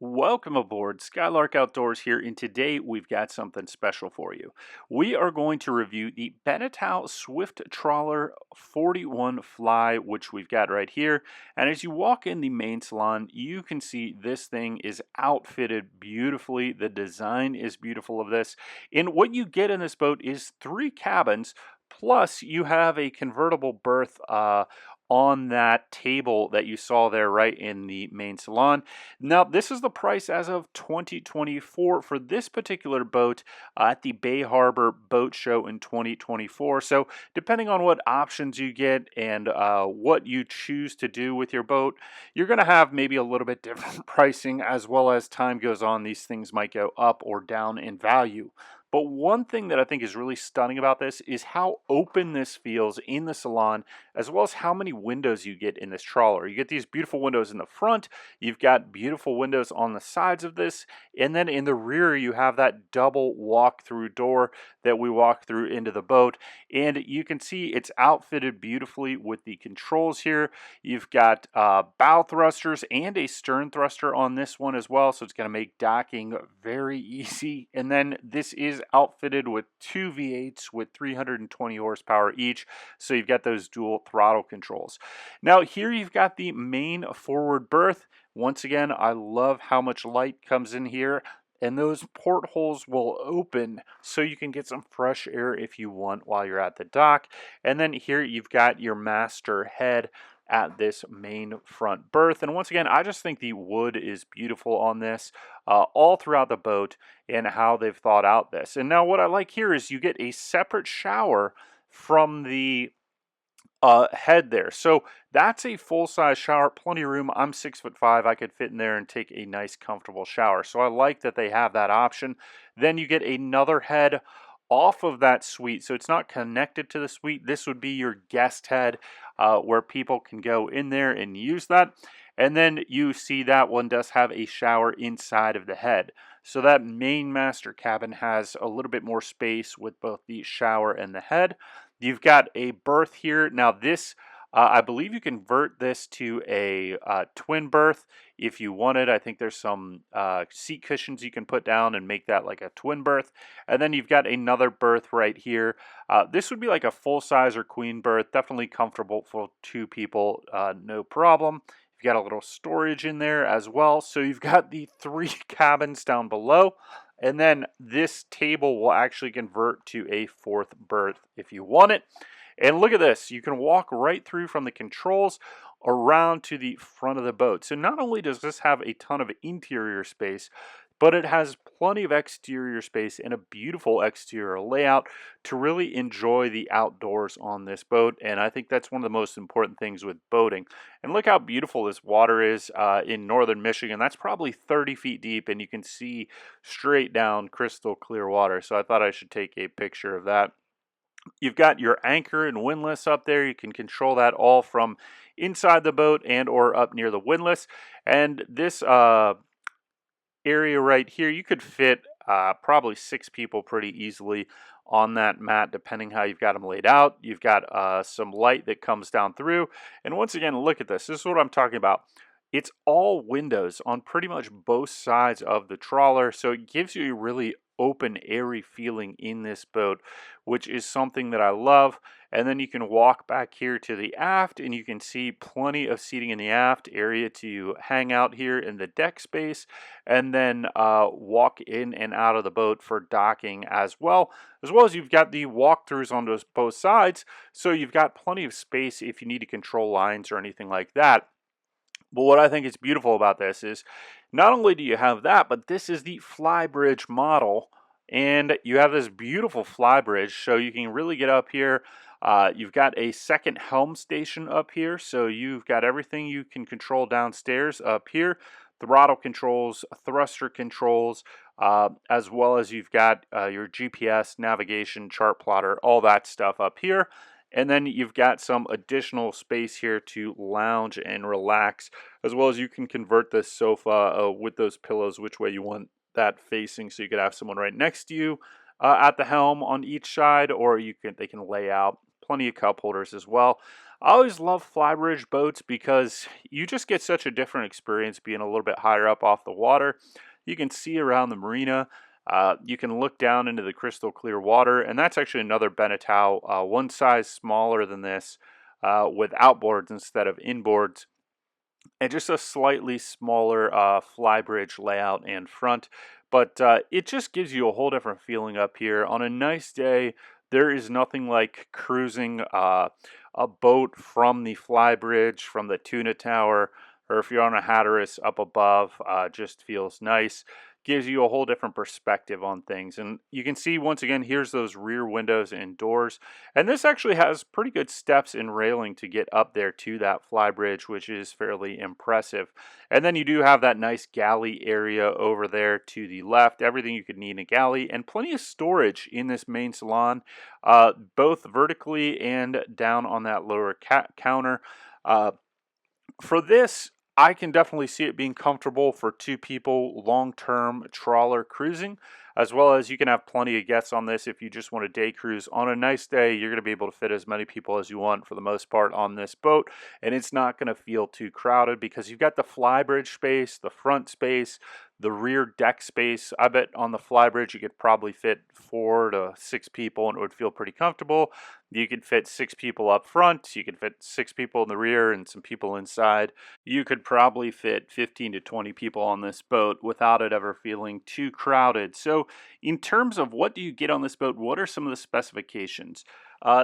Welcome aboard Skylark Outdoors here, and today we've got something special for you. We are going to review the Beneteau Swift Trawler 41 Fly, which we've got right here. And as you walk in the main salon, you can see this thing is outfitted beautifully. The design is beautiful of this. And what you get in this boat is 3 cabins, plus you have a convertible berth on that table that you saw there right in the main salon. Now, this is the price as of 2024 for this particular boat at the Bay Harbor Boat Show in 2024. So, depending on what options you get and what you choose to do with your boat, you're going to have maybe a little bit different pricing. As well as time goes on, these things might go up or down in value. But one thing that I think is really stunning about this is how open this feels in the salon, as well as how many windows you get in this trawler. You get these beautiful windows in the front, you've got beautiful windows on the sides of this, and then in the rear you have that double walk-through door that we walk through into the boat. And you can see it's outfitted beautifully with the controls here. You've got bow thrusters and a stern thruster on this one as well, so it's going to make docking very easy. And then this is outfitted with 2 V8s with 320 horsepower each, so you've got those dual throttle controls. Now here you've got the main forward berth. Once again, I love how much light comes in here, and those portholes will open so you can get some fresh air if you want while you're at the dock. And then here you've got your master head at this main front berth. And once again, I just think the wood is beautiful on this all throughout the boat and how they've thought out this. And now what I like here is you get a separate shower from the head there. So that's a full-size shower, plenty of room. I'm 6'5". I could fit in there and take a nice comfortable shower. So I like that they have that option. Then you get another head off of that suite, so it's not connected to the suite. This would be your guest head where people can go in there and use that. And then you see that one does have a shower inside of the head. So that main master cabin has a little bit more space with both the shower and the head. You've got a berth here. Now this, I believe you convert this to a twin berth if you wanted. I think there's some seat cushions you can put down and make that like a twin berth. And then you've got another berth right here. This would be like a full-size or queen berth. Definitely comfortable for 2 people, no problem. You've got a little storage in there as well. So you've got the 3 cabins down below. And then this table will actually convert to a 4th berth if you want it. And look at this. You can walk right through from the controls around to the front of the boat. So not only does this have a ton of interior space, but it has plenty of exterior space and a beautiful exterior layout to really enjoy the outdoors on this boat. And I think that's one of the most important things with boating. And look how beautiful this water is in northern Michigan. That's probably 30 feet deep, and you can see straight down crystal clear water. So I thought I should take a picture of that. You've got your anchor and windlass up there. You can control that all from inside the boat and or up near the windlass. And this area right here, you could fit probably 6 people pretty easily on that mat, depending how you've got them laid out. You've got some light that comes down through. And once again, look at this. This is what I'm talking about. It's all windows on pretty much both sides of the trawler, so it gives you a really open, airy feeling in this boat, which is something that I love. And then you can walk back here to the aft, and you can see plenty of seating in the aft area to hang out here in the deck space, and then walk in and out of the boat for docking as well as you've got the walkthroughs on both sides, so you've got plenty of space if you need to control lines or anything like that. But what I think is beautiful about this is not only do you have that, but this is the Flybridge model. And you have this beautiful Flybridge, so you can really get up here. You've got a second helm station up here, so you've got everything you can control downstairs up here. Throttle controls, thruster controls, as well as you've got your GPS, navigation, chart plotter, all that stuff up here. And then you've got some additional space here to lounge and relax, as well as you can convert this sofa with those pillows which way you want that facing, so you could have someone right next to you at the helm on each side, or they can lay out plenty of cup holders as well. I always love Flybridge boats because you just get such a different experience being a little bit higher up off the water. You can see around the marina. You can look down into the crystal clear water, and that's actually another Beneteau, one size smaller than this, with outboards instead of inboards, and just a slightly smaller Flybridge layout and front. But it just gives you a whole different feeling up here. On a nice day, there is nothing like cruising a boat from the Flybridge, from the Tuna Tower, or if you're on a Hatteras up above, just feels nice. Gives you a whole different perspective on things. And you can see, once again, here's those rear windows and doors. And this actually has pretty good steps and railing to get up there to that Flybridge, which is fairly impressive. And then you do have that nice galley area over there to the left. Everything you could need in a galley, and plenty of storage in this main salon, both vertically and down on that lower counter. Uh, for this, I can definitely see it being comfortable for two people, long-term trawler cruising, as well as you can have plenty of guests on this if you just want a day cruise. On a nice day, you're going to be able to fit as many people as you want for the most part on this boat, and it's not going to feel too crowded because you've got the Flybridge space, the front space, the rear deck space. I bet on the Flybridge you could probably fit 4 to 6 people and it would feel pretty comfortable. You could fit 6 people up front, you could fit 6 people in the rear and some people inside. You could probably fit 15 to 20 people on this boat without it ever feeling too crowded. So in terms of what do you get on this boat, what are some of the specifications?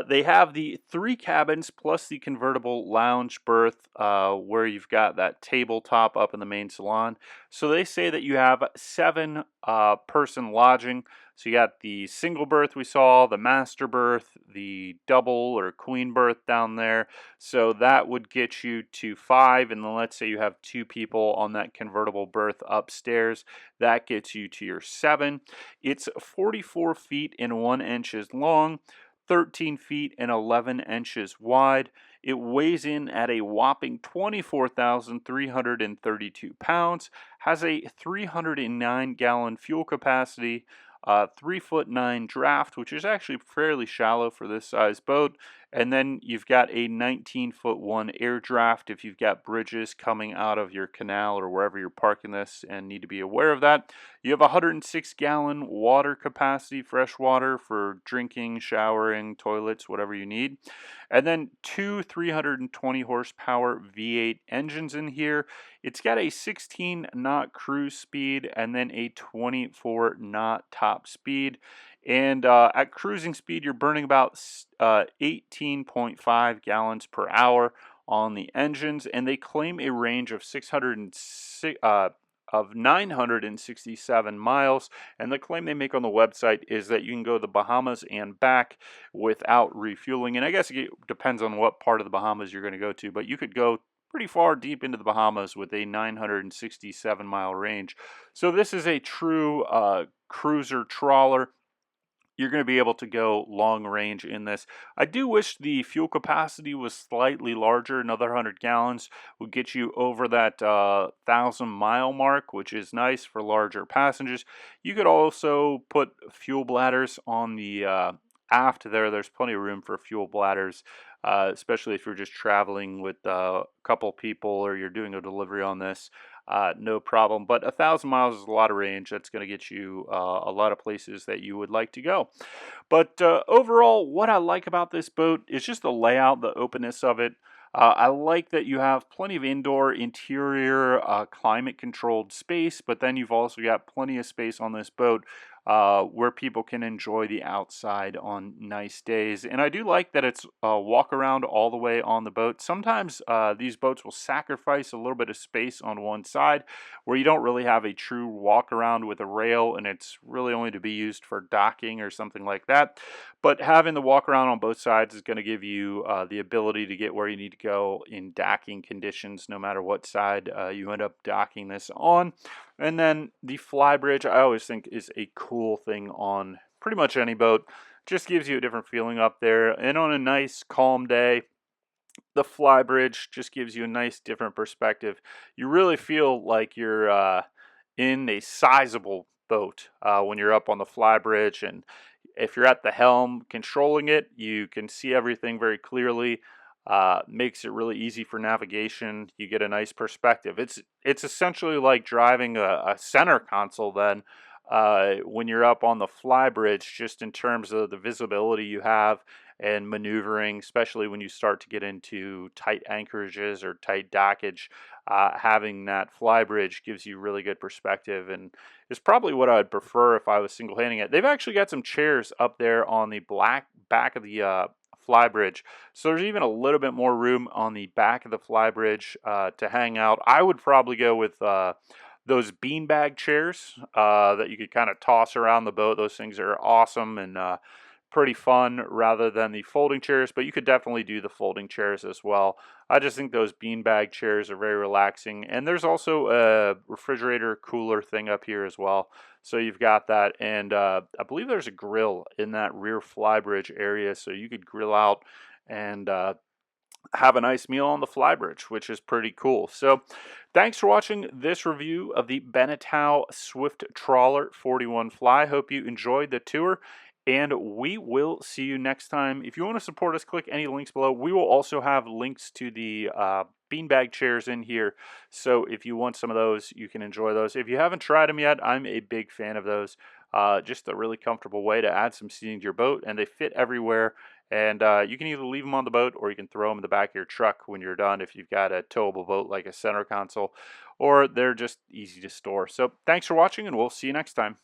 They have the 3 cabins plus the convertible lounge berth, where you've got that tabletop up in the main salon. So they say that you have 7 person lodging. So you got the single berth we saw, the master berth, the double or queen berth down there. So that would get you to 5. And then let's say you have 2 people on that convertible berth upstairs. That gets you to your 7. It's 44 feet and 1 inches long, 13 feet and 11 inches wide. It weighs in at a whopping 24,332 pounds, has a 309-gallon fuel capacity, 3'9" draft, which is actually fairly shallow for this size boat. And then you've got a 19'1" air draft if you've got bridges coming out of your canal or wherever you're parking this and need to be aware of that. You have a 106-gallon water capacity, fresh water for drinking, showering, toilets, whatever you need. And then 2 320 horsepower V8 engines in here. It's got a 16-knot cruise speed and then a 24-knot top speed. And at cruising speed, you're burning about 18.5 gallons per hour on the engines, and they claim a range of 967 miles. And the claim they make on the website is that you can go to the Bahamas and back without refueling. And I guess it depends on what part of the Bahamas you're going to go to, but you could go pretty far deep into the Bahamas with a 967-mile range. So this is a true cruiser trawler. You're going to be able to go long range in this. I do wish the fuel capacity was slightly larger. Another 100 gallons would get you over that 1,000-mile mark, which is nice for larger passengers. You could also put fuel bladders on the aft there. There's plenty of room for fuel bladders, especially if you're just traveling with a couple people or you're doing a delivery on this. No problem. But 1,000 miles is a lot of range. That's going to get you a lot of places that you would like to go. But overall, what I like about this boat is just the layout, the openness of it. I like that you have plenty of indoor, interior, climate-controlled space, but then you've also got plenty of space on this boat where people can enjoy the outside on nice days. And I do like that it's walk around all the way on the boat. Sometimes these boats will sacrifice a little bit of space on one side where you don't really have a true walk around with a rail, and it's really only to be used for docking or something like that. But having the walk around on both sides is going to give you the ability to get where you need to go in docking conditions, no matter what side you end up docking this on. And then the Flybridge, I always think, is a cool thing on pretty much any boat. Just gives you a different feeling up there. And on a nice, calm day, the Flybridge just gives you a nice, different perspective. You really feel like you're in a sizable boat when you're up on the Flybridge. And if you're at the helm controlling it, you can see everything very clearly. Makes it really easy for navigation. You get a nice perspective. It's essentially like driving a center console then, when you're up on the Flybridge, just in terms of the visibility you have and maneuvering, especially when you start to get into tight anchorages or tight dockage. Having that Flybridge gives you really good perspective, and is probably what I'd prefer if I was single-handing it. They've actually got some chairs up there on the black back of the Flybridge, so there's even a little bit more room on the back of the Flybridge to hang out. I would probably go with those beanbag chairs that you could kind of toss around the boat. Those things are awesome and pretty fun, rather than the folding chairs, but you could definitely do the folding chairs as well. I just think those beanbag chairs are very relaxing, and there's also a refrigerator cooler thing up here as well. So you've got that, and I believe there's a grill in that rear Flybridge area, so you could grill out and have a nice meal on the Flybridge, which is pretty cool. So thanks for watching this review of the Beneteau Swift Trawler 41 Fly. Hope you enjoyed the tour, and we will see you next time. If you want to support us, click any links below. We will also have links to the beanbag chairs in here, so if you want some of those, you can enjoy those. If you haven't tried them yet, I'm a big fan of those. Just a really comfortable way to add some seating to your boat, and they fit everywhere. And you can either leave them on the boat, or you can throw them in the back of your truck when you're done if you've got a towable boat like a center console, or they're just easy to store. So thanks for watching, and we'll see you next time.